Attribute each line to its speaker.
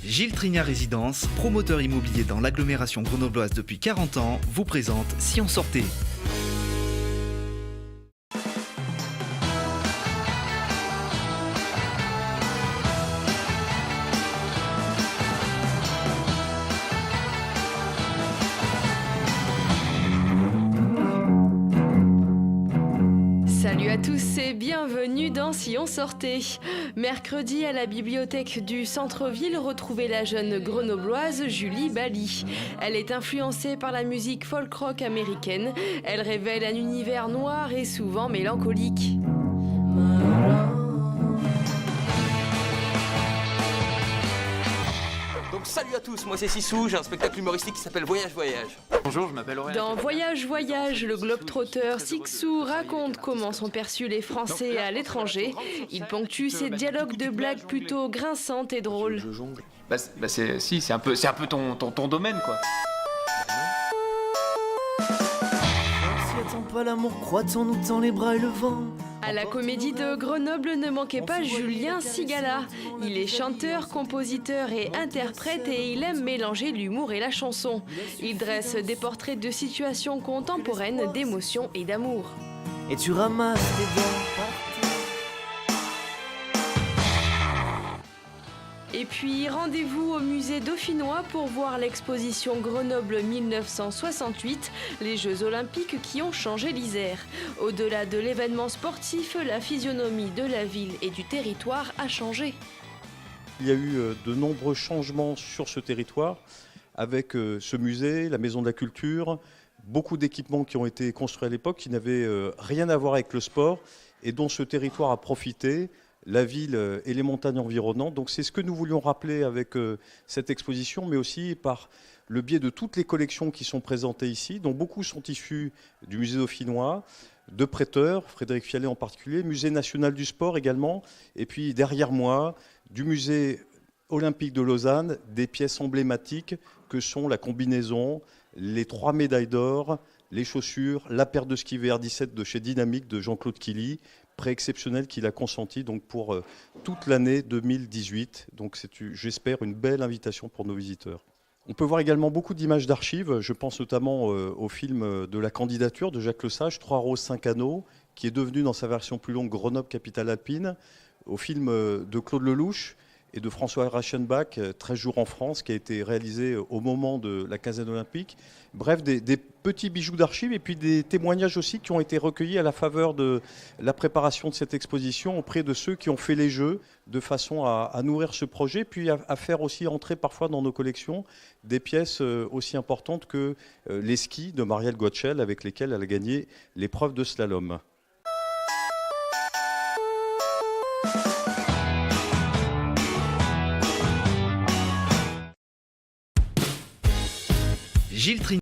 Speaker 1: Gilles Trignat Résidence, promoteur immobilier dans l'agglomération grenobloise depuis 40 ans, vous présente Si on sortait.
Speaker 2: Salut à tous et bienvenue dans Si on sortait. Mercredi à la bibliothèque du centre-ville, retrouvez la jeune grenobloise Julie Bali. Elle est influencée par la musique folk-rock américaine. Elle révèle un univers noir et souvent mélancolique.
Speaker 3: Donc salut à tous, moi c'est Sissou, j'ai un spectacle humoristique qui s'appelle Voyage Voyage.
Speaker 4: Bonjour, je m'appelle Aurélien.
Speaker 2: Dans Voyage Voyage, le globe-trotteur Sixou raconte comment sont perçus les Français à l'étranger. Il ponctue ses dialogues de blagues plutôt grinçantes et drôles.
Speaker 4: Je jongle. C'est un peu ton domaine, quoi.
Speaker 5: Si attends pas l'amour croît, on nous tend les bras et le vent.
Speaker 2: À la Comédie de Grenoble ne manquait pas Julien Sigala. Il est chanteur, compositeur et interprète et il aime mélanger l'humour et la chanson. Il dresse des portraits de situations contemporaines, d'émotions et d'amour.
Speaker 5: Et tu ramasses tes dents.
Speaker 2: Et puis rendez-vous au musée dauphinois pour voir l'exposition Grenoble 1968, les Jeux Olympiques qui ont changé l'Isère. Au-delà de l'événement sportif, la physionomie de la ville et du territoire a changé.
Speaker 6: Il y a eu de nombreux changements sur ce territoire avec ce musée, la Maison de la Culture, beaucoup d'équipements qui ont été construits à l'époque qui n'avaient rien à voir avec le sport et dont ce territoire a profité, la ville et les montagnes environnantes. Donc c'est ce que nous voulions rappeler avec cette exposition, mais aussi par le biais de toutes les collections qui sont présentées ici, dont beaucoup sont issues du musée dauphinois, de prêteurs, Frédéric Fialet en particulier, musée national du sport également, et puis derrière moi, du musée olympique de Lausanne, des pièces emblématiques que sont la combinaison, les 3 médailles d'or, les chaussures, la paire de ski VR17 de chez Dynamique de Jean-Claude Killy, prêt exceptionnel qu'il a consenti donc pour toute l'année 2018. Donc c'est, j'espère, une belle invitation pour nos visiteurs. On peut voir également beaucoup d'images d'archives. Je pense notamment au film de la candidature de Jacques Lesage, 3 roses, 5 anneaux, qui est devenu dans sa version plus longue Grenoble, capitale alpine, au film de Claude Lelouch et de François Reichenbach, 13 jours en France, qui a été réalisé au moment de la quinzaine olympique. Bref, des petits bijoux d'archives et puis des témoignages aussi qui ont été recueillis à la faveur de la préparation de cette exposition auprès de ceux qui ont fait les Jeux, de façon à nourrir ce projet, puis à faire aussi entrer parfois dans nos collections des pièces aussi importantes que les skis de Marielle Gottschel, avec lesquels elle a gagné l'épreuve de slalom.
Speaker 1: Gilles Trignat